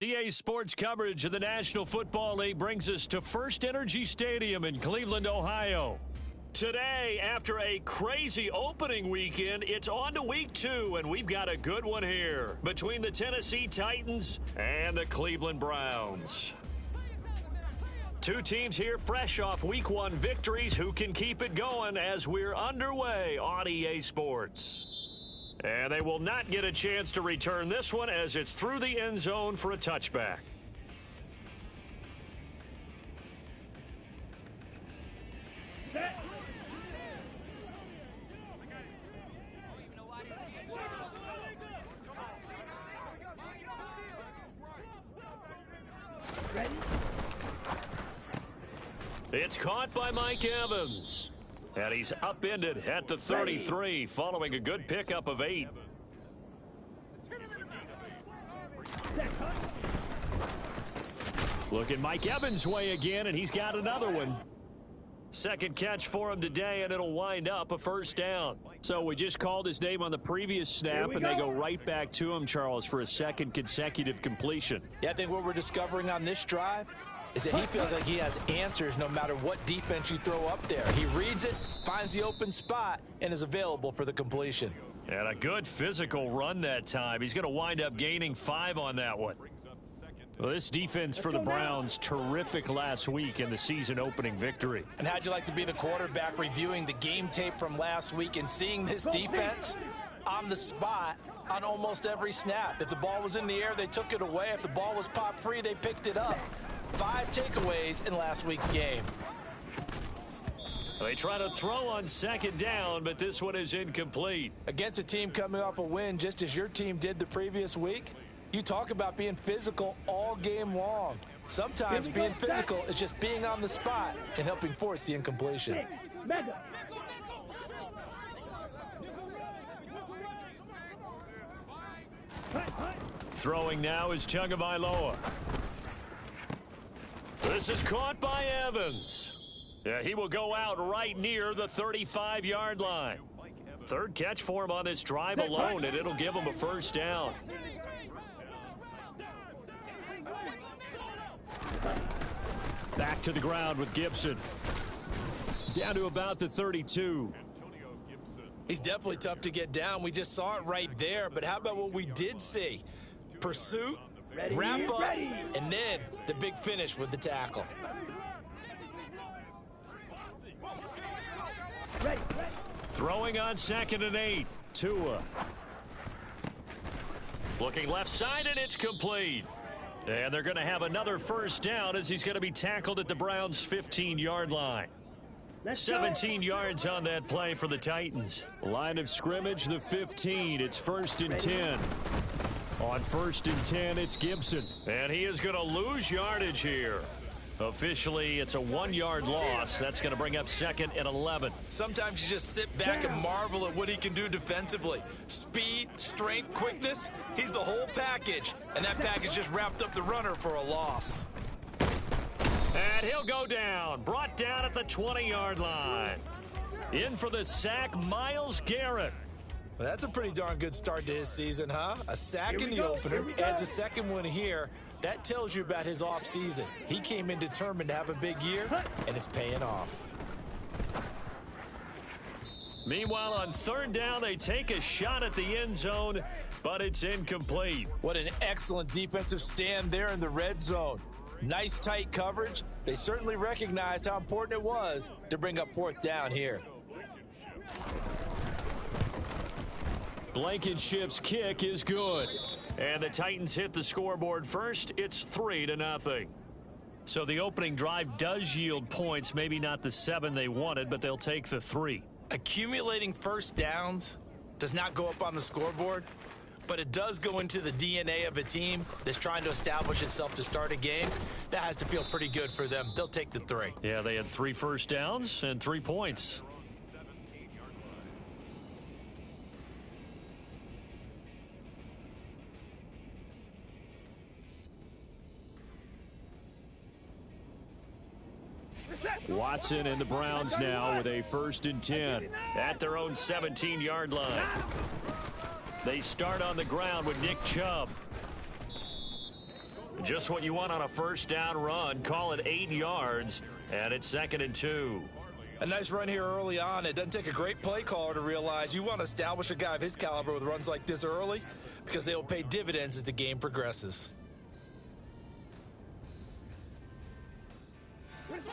EA Sports coverage of the National Football League brings us to First Energy Stadium in Cleveland, Ohio. Today, after a crazy opening weekend, it's on to week 2, and we've got a good one here between the Tennessee Titans and the Cleveland Browns. Two teams here fresh off week 1 victories who can keep it going as we're underway on EA Sports. And they will not get a chance to return this one as it's through the end zone for a touchback. It's caught by Mike Evans. And he's upended at the 33 following a good pickup of 8. Look at Mike Evans' way again, and he's got another one. Second catch for him today, and it'll wind up a first down. So we just called his name on the previous snap, and they go right back to him, Charles, for a second consecutive completion. Yeah, I think what we're discovering on this drive is that he feels like he has answers no matter what defense you throw up there. He reads it, finds the open spot, and is available for the completion. And a good physical run that time. He's going to wind up gaining 5 on that one. Well, this defense for the Browns, terrific last week in the season opening victory. And how'd you like to be the quarterback reviewing the game tape from last week and seeing this defense on the spot on almost every snap? If the ball was in the air, they took it away. If the ball was popped free, they picked it up. 5 takeaways in last week's game. They try to throw on second down, but this one is incomplete. Against a team coming off a win, just as your team did the previous week, you talk about being physical all game long. Sometimes being physical is just being on the spot and helping force the incompletion. Throwing now is Tagovailoa. This is caught by Evans. Yeah, he will go out right near the 35-yard line. Third catch for him on this drive alone, and it'll give him a first down. Back to the ground with Gibson. Down to about the 32. He's definitely tough to get down. We just saw it right there, but how about what we did see? Pursuit, wrap up, and then the big finish with the tackle. Throwing on 2nd and 8. Tua. Looking left side, and it's complete. And they're going to have another first down as he's going to be tackled at the Browns' 15-yard line. 17 yards on that play for the Titans. Line of scrimmage, the 15. It's 1st and 10. On 1st and 10, it's Gibson. And he is going to lose yardage here. Officially, it's a 1-yard loss. That's going to bring up 2nd and 11. Sometimes you just sit back and marvel at what he can do defensively. Speed, strength, quickness, he's the whole package. And that package just wrapped up the runner for a loss. And he'll go down, brought down at the 20-yard line. In for the sack, Myles Garrett. Well, that's a pretty darn good start to his season, huh? A sack in the opener, adds a second one here. That tells you about his offseason. He came in determined to have a big year, and it's paying off. Meanwhile, on 3rd down, they take a shot at the end zone, but it's incomplete. What an excellent defensive stand there in the red zone. Nice tight coverage. They certainly recognized how important it was to bring up 4th down here. Blankenship's kick is good. And the Titans hit the scoreboard first. It's 3-0. So the opening drive does yield points. Maybe not the 7 they wanted, but they'll take the 3. Accumulating first downs does not go up on the scoreboard, but it does go into the DNA of a team that's trying to establish itself to start a game. That has to feel pretty good for them. They'll take the 3. Yeah, they had 3 first downs and 3 points. Watson and the Browns now with a 1st and 10 at their own 17-yard line. They start on the ground with Nick Chubb. Just what you want on a first down run. Call it 8 yards, and it's 2nd and 2. A nice run here early on. It doesn't take a great play caller to realize you want to establish a guy of his caliber with runs like this early because they will pay dividends as the game progresses.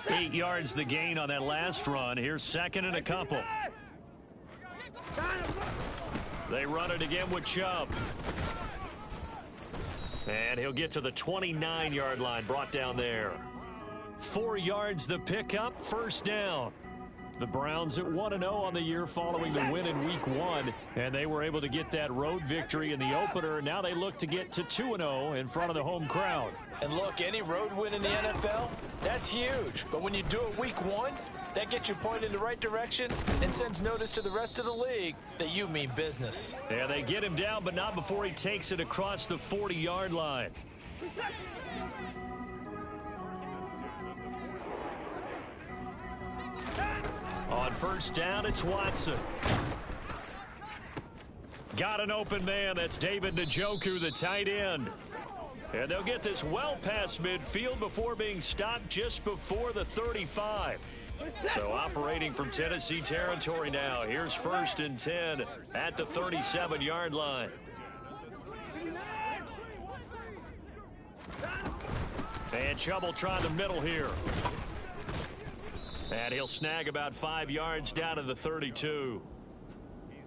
8 yards the gain on that last run. Here's 2nd and a couple. They run it again with Chubb. And he'll get to the 29-yard line, brought down there. 4 yards the pickup, first down. The Browns at 1-0 on the year following the win in Week 1, and they were able to get that road victory in the opener. Now they look to get to 2-0 in front of the home crowd. And look, any road win in the NFL, that's huge. But when you do it Week 1, that gets you pointed in the right direction and sends notice to the rest of the league that you mean business. Yeah, they get him down, but not before he takes it across the 40-yard line. On first down, it's Watson. Got an open man. That's David Njoku, the tight end. And they'll get this well past midfield before being stopped just before the 35. So operating from Tennessee territory now. Here's 1st and 10 at the 37-yard line. And Chubb will try the middle here. And he'll snag about 5 yards down to the 32.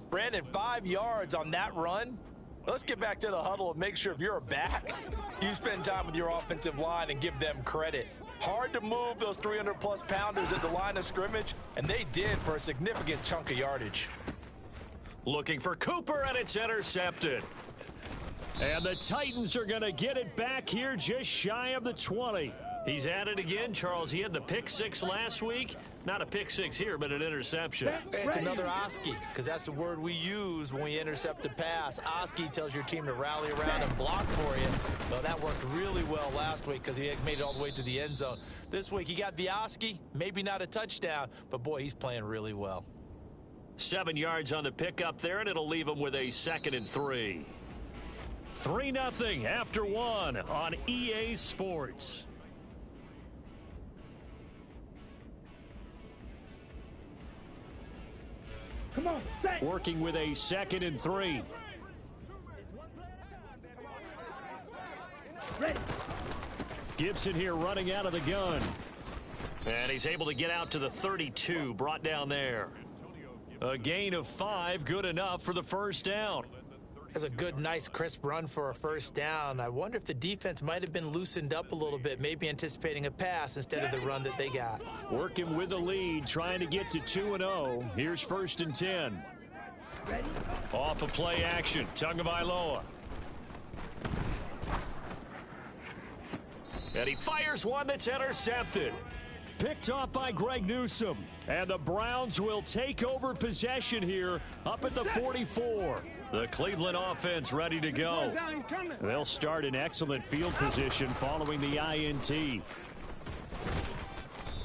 Brandon, 5 yards on that run. Let's get back to the huddle and make sure if you're a back, you spend time with your offensive line and give them credit. Hard to move those 300-plus pounders at the line of scrimmage, and they did for a significant chunk of yardage. Looking for Cooper, and it's intercepted. And the Titans are going to get it back here just shy of the 20. He's at it again, Charles. He had the pick 6 last week. Not a pick 6 here, but an interception. It's another Oski, because that's the word we use when we intercept a pass. Oski tells your team to rally around and block for you. Well, that worked really well last week because he made it all the way to the end zone. This week, he got the Oski, maybe not a touchdown, but boy, he's playing really well. 7 yards on the pickup there, and it'll leave him with a 2nd and 3. 3-0 after 1 on EA Sports. Come on, set. Working with a 2nd and 3. Ready. Gibson here running out of the gun. And he's able to get out to the 32, brought down there. A gain of 5, good enough for the first down. That's a good, nice, crisp run for a first down. I wonder if the defense might have been loosened up a little bit, maybe anticipating a pass instead of the run that they got. Working with the lead, trying to get to 2-0. Here's 1st and 10. Ready. Off of play action, Tagovailoa. And he fires one that's intercepted. Picked off by Greg Newsome. And the Browns will take over possession here up at the 44. The Cleveland offense ready to go. They'll start in excellent field position following the INT.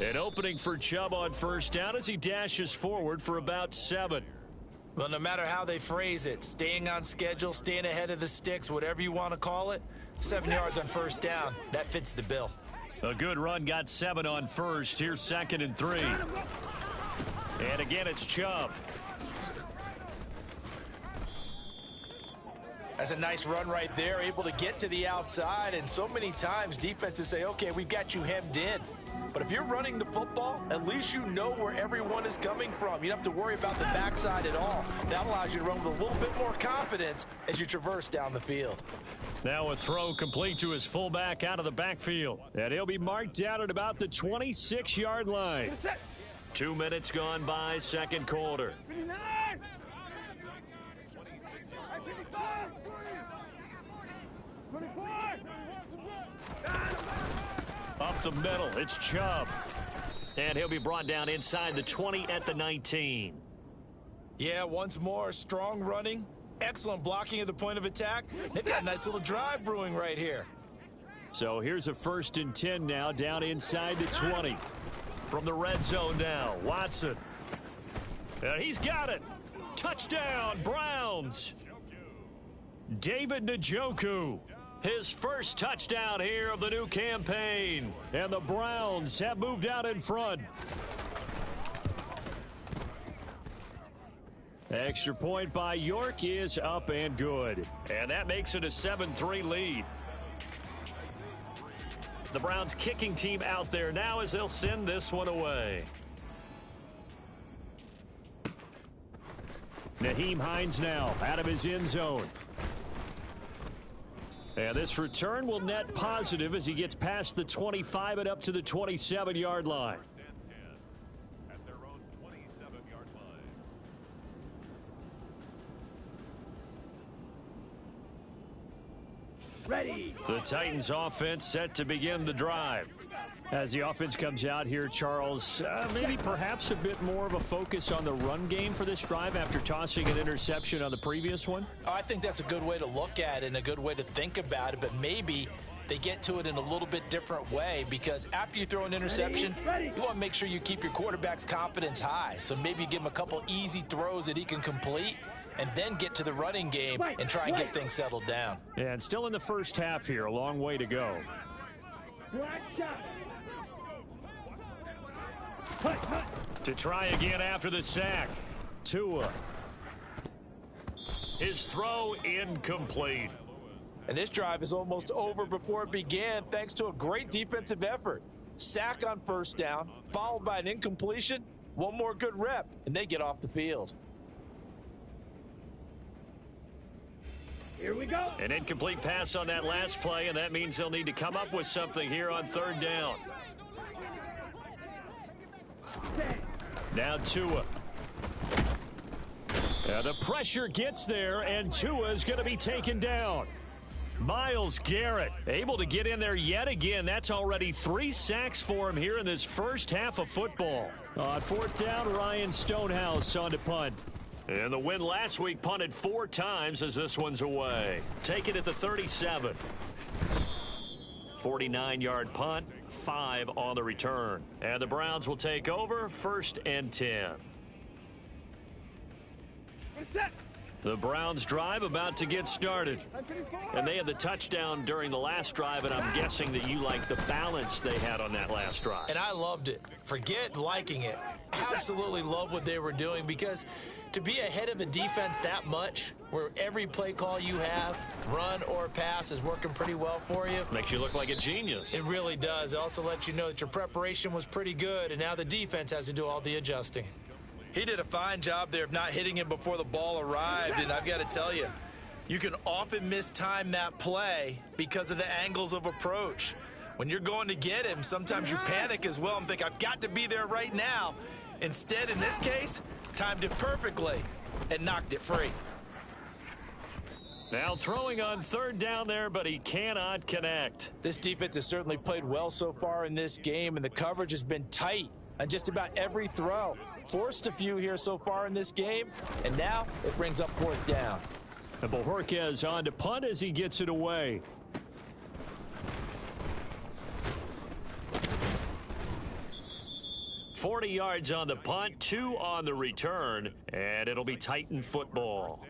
An opening for Chubb on first down as he dashes forward for about 7. Well, no matter how they phrase it, staying on schedule, staying ahead of the sticks, whatever you want to call it, 7 yards on first down, that fits the bill. A good run, got 7 on first. Here's 2nd and 3. And again, it's Chubb. That's a nice run right there, able to get to the outside, and so many times defenses say, okay, we've got you hemmed in. But if you're running the football, at least you know where everyone is coming from. You don't have to worry about the backside at all. That allows you to run with a little bit more confidence as you traverse down the field. Now a throw complete to his fullback out of the backfield. And he'll be marked down at about the 26-yard line. 2 minutes gone by, second quarter. 59. 24. Up the middle, it's Chubb. And he'll be brought down inside the 20 at the 19. Yeah, once more, strong running, excellent blocking at the point of attack. They've got a nice little drive brewing right here. So here's a 1st and 10 now, down inside the 20. From the red zone now, Watson. And he's got it. Touchdown, Browns. David Njoku. His first touchdown here of the new campaign. And the Browns have moved out in front. Extra point by York is up and good. And that makes it a 7-3 lead. The Browns kicking team out there now as they'll send this one away. Nyheim Hines now out of his end zone. And this return will net positive as he gets past the 25 and up to the 27-yard line. Ready. The Titans offense set to begin the drive. As the offense comes out here, Charles, maybe perhaps a bit more of a focus on the run game for this drive after tossing an interception on the previous one? I think that's a good way to look at it and a good way to think about it, but maybe they get to it in a little bit different way because after you throw an interception, you want to make sure you keep your quarterback's confidence high. So maybe you give him a couple easy throws that he can complete and then get to the running game and try and get things settled down. And still in the first half here, a long way to go. Black shot. To try again after the sack. Tua. His throw incomplete. And this drive is almost over before it began thanks to a great defensive effort. Sack on first down, followed by an incompletion. One more good rep, and they get off the field. Here we go. An incomplete pass on that last play, and that means they'll need to come up with something here on third down. Now Tua. The pressure gets there, and Tua is going to be taken down. Myles Garrett able to get in there yet again. That's already 3 sacks for him here in this first half of football. On fourth down, Ryan Stonehouse on to punt. And the win last week punted 4 times as this one's away. Take it at the 37. 49-yard punt, 5 on the return. And the Browns will take over 1st and 10. Set. The Browns drive about to get started. And they had the touchdown during the last drive, and I'm guessing that you like the balance they had on that last drive. And I loved it. Forget liking it. Absolutely love what they were doing because to be ahead of a defense that much, where every play call you have, run or pass, is working pretty well for you. Makes you look like a genius. It really does. It also lets you know that your preparation was pretty good, and now the defense has to do all the adjusting. He did a fine job there of not hitting him before the ball arrived, and I've got to tell you, you can often mistime that play because of the angles of approach. When you're going to get him, sometimes you panic as well and think, I've got to be there right now. Instead, in this case, timed it perfectly and knocked it free. Now throwing on third down there, but he cannot connect. This defense has certainly played well so far in this game, and the coverage has been tight on just about every throw. Forced a few here so far in this game, and now it brings up fourth down. And Bojorquez on to punt as he gets it away. $40 yards on the punt, 2 on the return, and it'll be Titan football.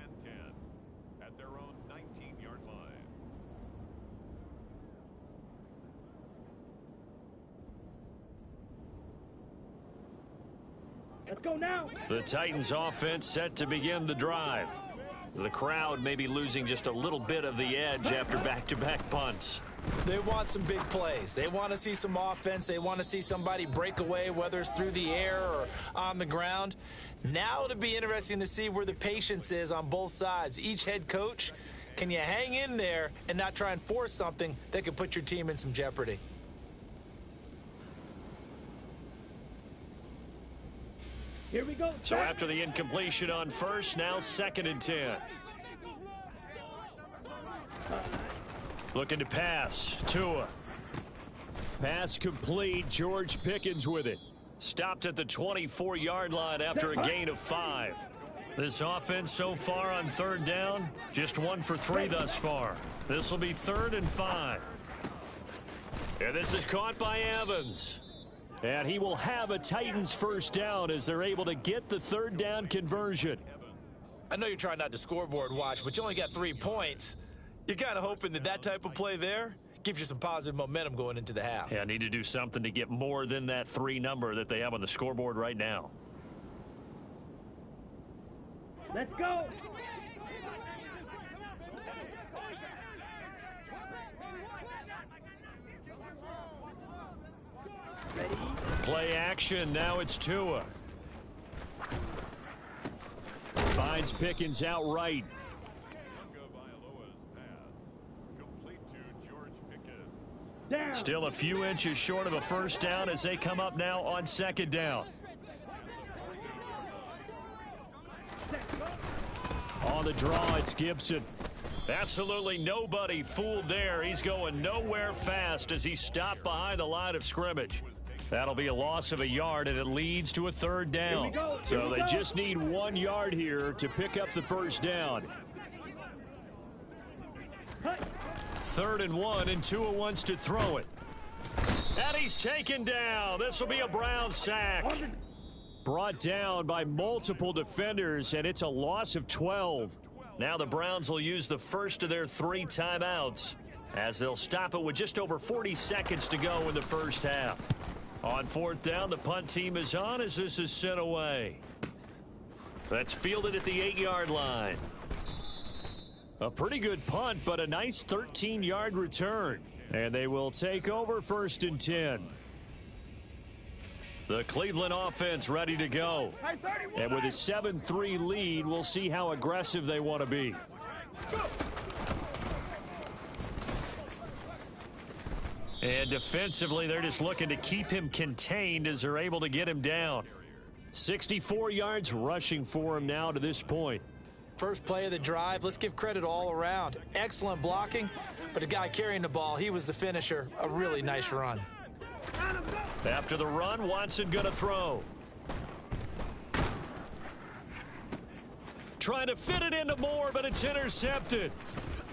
At their own 19-yard line. Let's go now. The Titans offense set to begin the drive. The crowd may be losing just a little bit of the edge after back-to-back punts. They want some big plays. They want to see some offense. They want to see somebody break away, whether it's through the air or on the ground. Now it'll be interesting to see where the patience is on both sides. Each head coach, can you hang in there and not try and force something that could put your team in some jeopardy? Here we go. So after the incompletion on first, now 2nd and 10. Looking to pass. Tua. Pass complete. George Pickens with it. Stopped at the 24-yard line after a gain of 5. This offense so far on third down, just 1 for 3 thus far. This will be 3rd and 5. And this is caught by Evans. And he will have a Titans first down as they're able to get the third down conversion. I know you're trying not to scoreboard watch, but you only got 3 points. You're kind of hoping that type of play there gives you some positive momentum going into the half. Yeah, need to do something to get more than that 3 number that they have on the scoreboard right now. Let's go. Ready? Play action. Now it's Tua. Finds Pickens outright. Tagovailoa's pass complete to George Pickens. Down. Still a few inches short of a first down as they come up now on second down. On the draw, it's Gibson. Absolutely nobody fooled there. He's going nowhere fast as he stopped behind the line of scrimmage. That'll be a loss of a yard, and it leads to a third down. So they just need 1 yard here to pick up the first down. 3rd and 1, and Tua wants to throw it. And he's taken down. This will be a Brown sack. Brought down by multiple defenders, and it's a loss of 12. Now the Browns will use the first of their 3 timeouts as they'll stop it with just over 40 seconds to go in the first half. On 4th down, the punt team is on as this is sent away. That's fielded at the 8-yard line. A pretty good punt, but a nice 13-yard return. And they will take over 1st and 10. The Cleveland offense ready to go. And with a 7-3 lead, we'll see how aggressive they want to be. And defensively, they're just looking to keep him contained as they're able to get him down. 64 yards rushing for him now to this point. First play of the drive, let's give credit all around. Excellent blocking, but the guy carrying the ball, he was the finisher. A really nice run. After the run, Watson going to throw. Trying to fit it into Moore, but it's intercepted.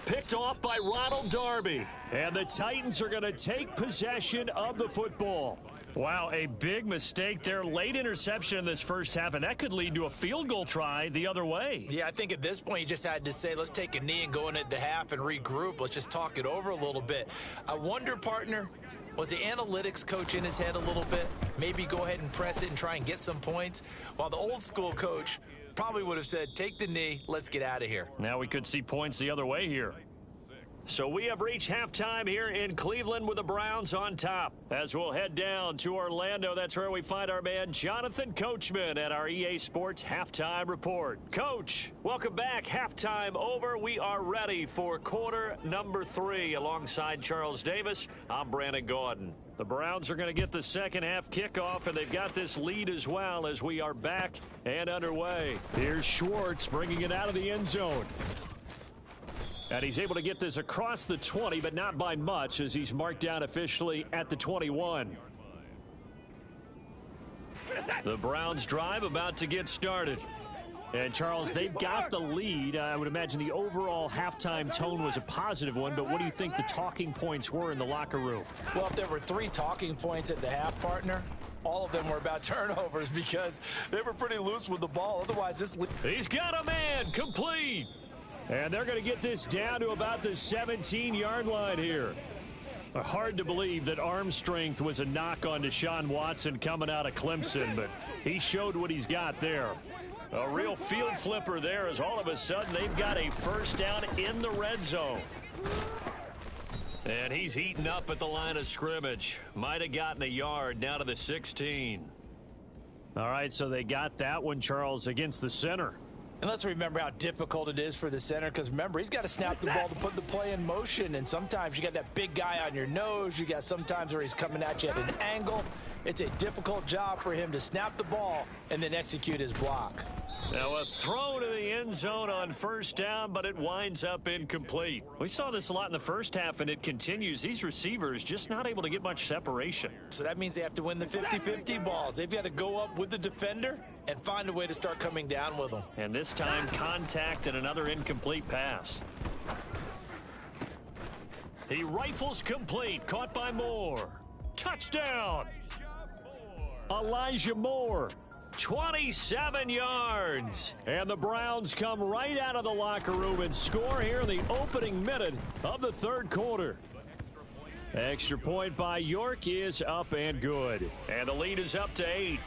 Picked off by Ronald Darby. And the Titans are going to take possession of the football. Wow, a big mistake there. Late interception in this first half, and that could lead to a field goal try the other way. Yeah, I think at this point you just had to say, let's take a knee and go into the half and regroup. Let's just talk it over a little bit. I wonder, partner, was the analytics coach in his head a little bit? Maybe go ahead and press it and try and get some points? While the old school coach probably would have said, take the knee, let's get out of here. Now we could see points the other way here. So we have reached halftime here in Cleveland with the Browns on top. As we'll head down to Orlando, that's where we find our man Jonathan Coachman at our EA Sports Halftime Report. Coach, welcome back. Halftime over. We are ready for quarter number 3. Alongside Charles Davis, I'm Brandon Gaudin. The Browns are going to get the second half kickoff, and they've got this lead as well as we are back and underway. Here's Schwartz bringing it out of the end zone. And he's able to get this across the 20, but not by much as he's marked down officially at the 21. The Browns drive about to get started. And, Charles, they've got the lead. I would imagine the overall halftime tone was a positive one, but what do you think the talking points were in the locker room? Well, if there were 3 talking points at the half, partner, all of them were about turnovers because they were pretty loose with the ball. Otherwise, this... He's got a man complete. And they're going to get this down to about the 17-yard line here. Hard to believe that arm strength was a knock on Deshaun Watson coming out of Clemson, but he showed what he's got there. A real field flipper there as all of a sudden they've got a first down in the red zone. And he's heating up at the line of scrimmage. Might have gotten a yard down to the 16. All right, so they got that one, Charles, against the center. And let's remember how difficult it is for the center, because remember, he's got to snap the ball to put the play in motion, and sometimes you got that big guy on your nose. You got sometimes where he's coming at you at an angle. It's a difficult job for him to snap the ball and then execute his block. Now a throw to the end zone on first down, but it winds up incomplete. We saw this a lot in the first half, and it continues. These receivers just not able to get much separation. So that means they have to win the 50-50 balls. They've got to go up with the defender and find a way to start coming down with them. And this time, contact and another incomplete pass. He rifles complete, caught by Moore. Touchdown! Elijah Moore. 27 yards. And the Browns come right out of the locker room and score here in the opening minute of the third quarter. Extra point by York is up and good. And the lead is up to 8.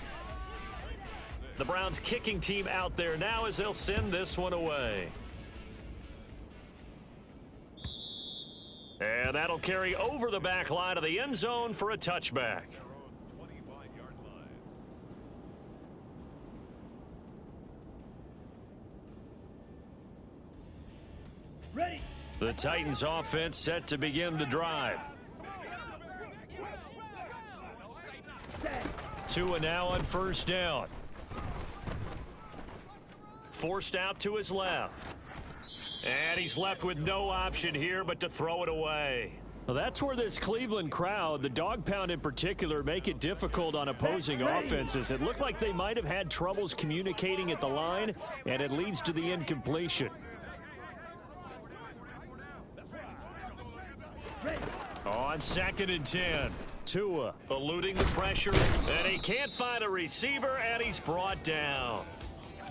The Browns kicking team out there now as they'll send this one away. And that'll carry over the back line of the end zone for a touchback. Ready. The Titans offense set to begin the drive. Tua now on first down. Forced out to his left. And he's left with no option here but to throw it away. Well, that's where this Cleveland crowd, the dog pound in particular, make it difficult on opposing offenses. It looked like they might have had troubles communicating at the line, and it leads to the incompletion. On 2nd and 10, Tua eluding the pressure, and he can't find a receiver, and he's brought down.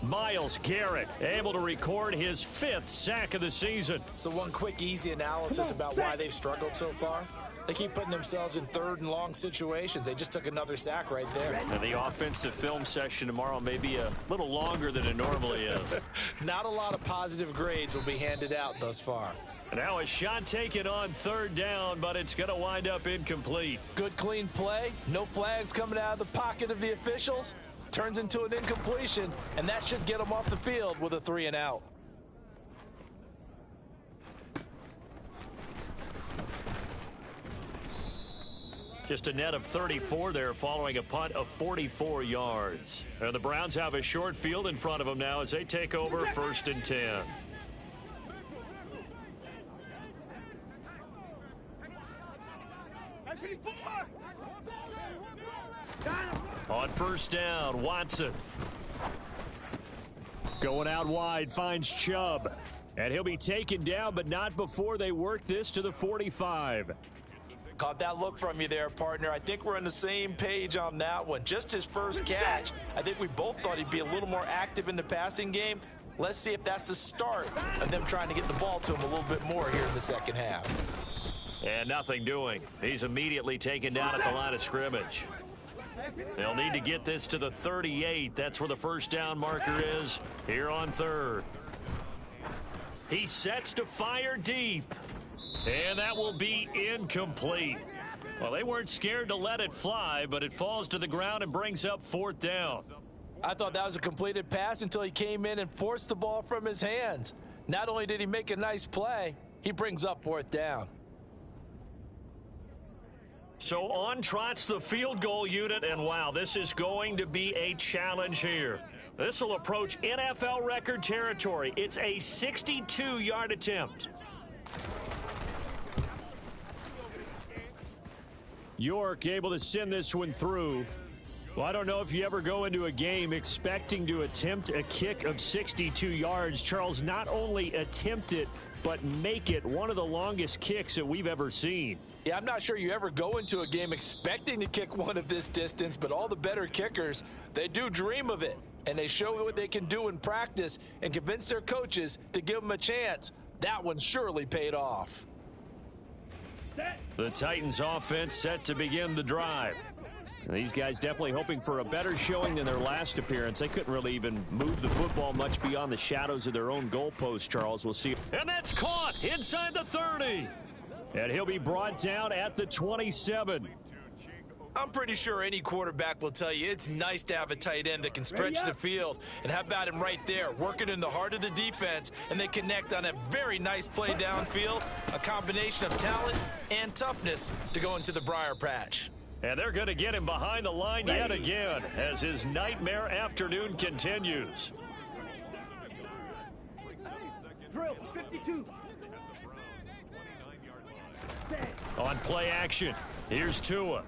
Myles Garrett able to record his 5th sack of the season. So one quick, easy analysis about why they've struggled so far. They keep putting themselves in 3rd and long situations. They just took another sack right there. And the offensive film session tomorrow may be a little longer than it normally is. Not a lot of positive grades will be handed out thus far. Now a shot taken on 3rd down, but it's going to wind up incomplete. Good, clean play. No flags coming out of the pocket of the officials. Turns into an incompletion, and that should get them off the field with a 3 and out. Just a net of 34 there following a punt of 44 yards. And the Browns have a short field in front of them now as they take over 1st and 10. On first down, Watson. Going out wide, finds Chubb. And he'll be taken down, but not before they work this to the 45. Caught that look from you there, partner. I think we're on the same page on that one. Just his first catch. I think we both thought he'd be a little more active in the passing game. Let's see if that's the start of them trying to get the ball to him a little bit more here in the second half. And nothing doing. He's immediately taken down at the line of scrimmage. They'll need to get this to the 38. That's where the first down marker is here on 3rd. He sets to fire deep. And that will be incomplete. Well, they weren't scared to let it fly, but it falls to the ground and brings up 4th down. I thought that was a completed pass until he came in and forced the ball from his hands. Not only did he make a nice play, he brings up 4th down. So on trots the field goal unit, and wow, this is going to be a challenge here. This will approach NFL record territory. It's a 62-yard attempt. York able to send this one through. Well, I don't know if you ever go into a game expecting to attempt a kick of 62 yards. Charles, not only attempt it, but make it one of the longest kicks that we've ever seen. Yeah, I'm not sure you ever go into a game expecting to kick one of this distance, but all the better kickers, they do dream of it. And they show what they can do in practice and convince their coaches to give them a chance. That one surely paid off. The Titans offense set to begin the drive. These guys definitely hoping for a better showing than their last appearance. They couldn't really even move the football much beyond the shadows of their own goalpost, Charles. We'll see. And that's caught inside the 30. And he'll be brought down at the 27. I'm pretty sure any quarterback will tell you it's nice to have a tight end that can stretch the field. And how about him right there, working in the heart of the defense, and they connect on a very nice play downfield, a combination of talent and toughness to go into the briar patch. And they're going to get him behind the line yet again as his nightmare afternoon continues. Drill 52. On play action, here's Tua.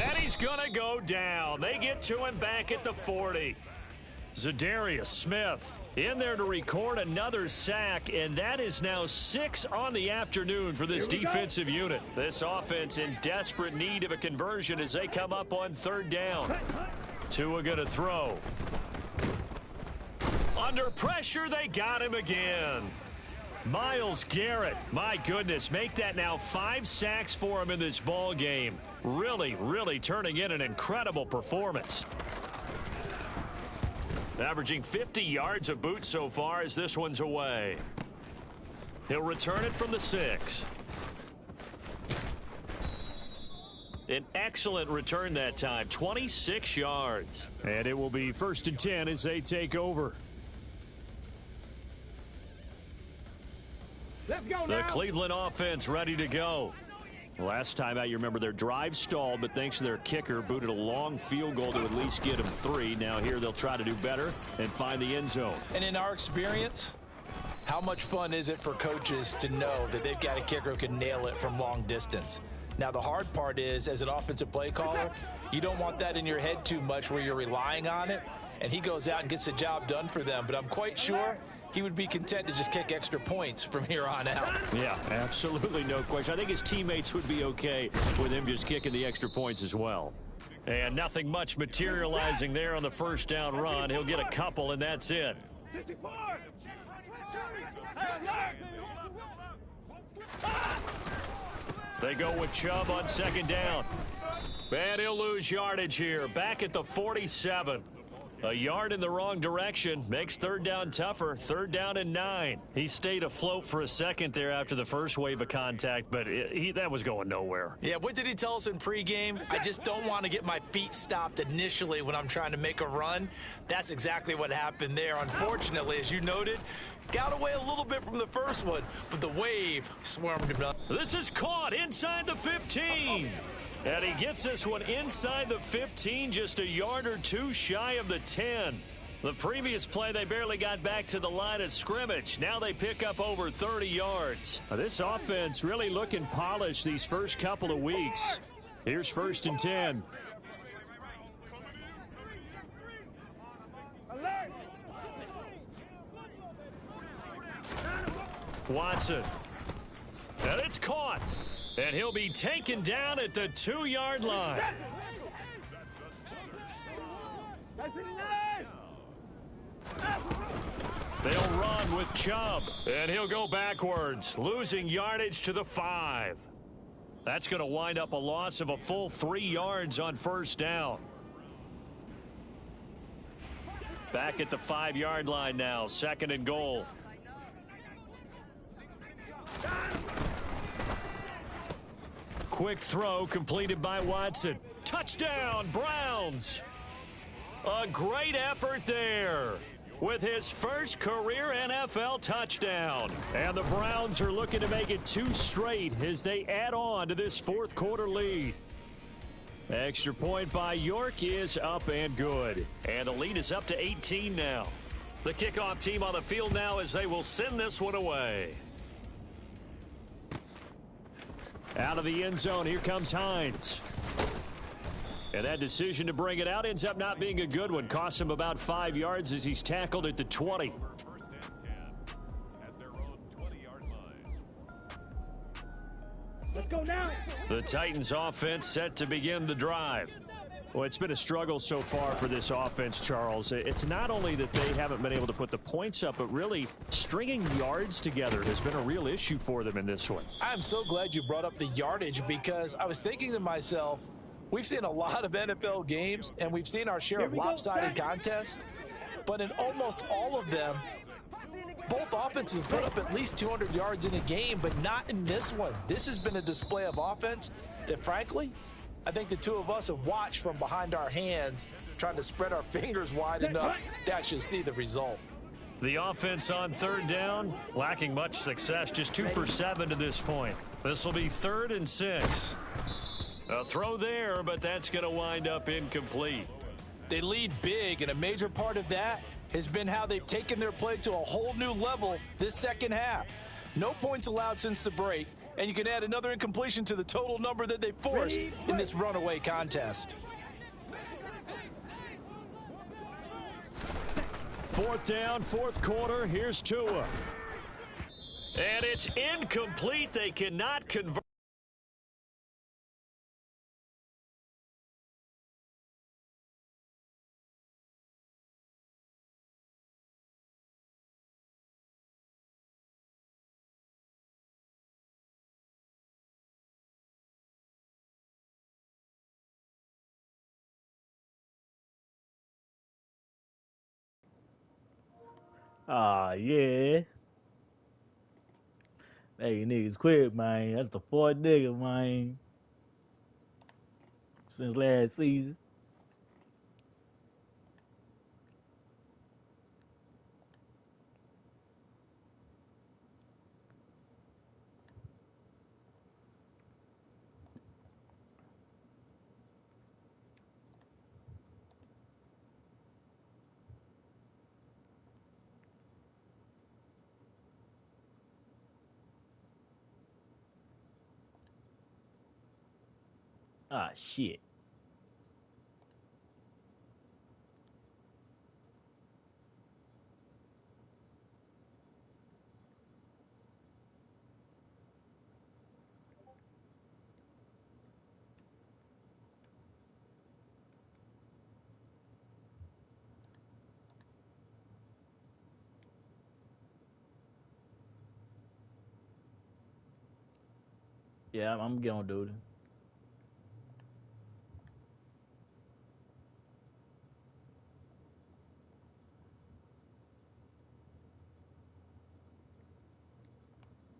And he's going to go down. They get to him back at the 40. Zadarius Smith in there to record another sack, and that is now 6 on the afternoon for this defensive unit. This offense in desperate need of a conversion as they come up on 3rd down. Tua gonna throw. Under pressure, they got him again. Myles Garrett, my goodness, make that now 5 sacks for him in this ball game. Really, really turning in an incredible performance. Averaging 50 yards of boot so far as this one's away. He'll return it from the 6. An excellent return that time, 26 yards. And it will be 1st and 10 as they take over. Let's go The now. Cleveland offense ready to go. Last time out, you remember their drive stalled, but thanks to their kicker, booted a long field goal to at least get them 3. Now here they'll try to do better and find the end zone. And in our experience, how much fun is it for coaches to know that they've got a kicker who can nail it from long distance? Now, the hard part is, as an offensive play caller, you don't want that in your head too much where you're relying on it, and he goes out and gets the job done for them. But I'm quite sure he would be content to just kick extra points from here on out. Yeah, absolutely no question. I think his teammates would be okay with him just kicking the extra points as well. And nothing much materializing there on the first down run. He'll get a couple, and that's it. 54. They go with Chubb on 2nd down. And he'll lose yardage here. Back at the 47. A yard in the wrong direction makes 3rd down tougher. 3rd down and 9. He stayed afloat for a second there after the first wave of contact, but that was going nowhere. Yeah, what did he tell us in pregame? I just don't want to get my feet stopped initially when I'm trying to make a run. That's exactly what happened there. Unfortunately, as you noted, got away a little bit from the first one, but the wave swarmed him up. This is caught inside the 15. And he gets this one inside the 15, just a yard or 2 shy of the 10. The previous play, they barely got back to the line of scrimmage. Now they pick up over 30 yards. This offense really looking polished these first couple of weeks. Here's 1st and 10. Alert. Watson. And it's caught. And he'll be taken down at the 2-yard line. They'll run with Chubb. And he'll go backwards, losing yardage to the 5. That's going to wind up a loss of a full 3 yards on 1st down. Back at the 5-yard line now, 2nd and goal. Quick throw completed by Watson. Touchdown, Browns. A great effort there with his first career NFL touchdown. And the Browns are looking to make it 2 straight as they add on to this 4th quarter lead. Extra point by York is up and good. And the lead is up to 18 now. The kickoff team on the field now as they will send this one away. Out of the end zone, here comes Hines. And that decision to bring it out ends up not being a good one. Costs him about 5 yards as he's tackled at the 20. 1st and 10 at their own 20-yard line. Let's go now. The Titans offense set to begin the drive. Well, it's been a struggle so far for this offense, Charles. It's not only that they haven't been able to put the points up, but really stringing yards together has been a real issue for them in this one. I'm so glad you brought up the yardage because I was thinking to myself, we've seen a lot of NFL games and we've seen our share of lopsided contests, but in almost all of them, both offenses put up at least 200 yards in a game, but not in this one. This has been a display of offense that, frankly, I think the two of us have watched from behind our hands, trying to spread our fingers wide enough to actually see the result. The offense on 3rd down, lacking much success, just 2 for 7 to this point. This will be 3rd and 6. A throw there, but that's going to wind up incomplete. They lead big, and a major part of that has been how they've taken their play to a whole new level this second half. No points allowed since the break, and you can add another incompletion to the total number that they forced in this runaway contest. 4th down, 4th quarter. Here's Tua. And it's incomplete. They cannot convert. Ah, yeah. Hey, niggas quit, man. That's the fourth nigga, man. Since last season. Ah, shit. Yeah, I'm gonna get on duty.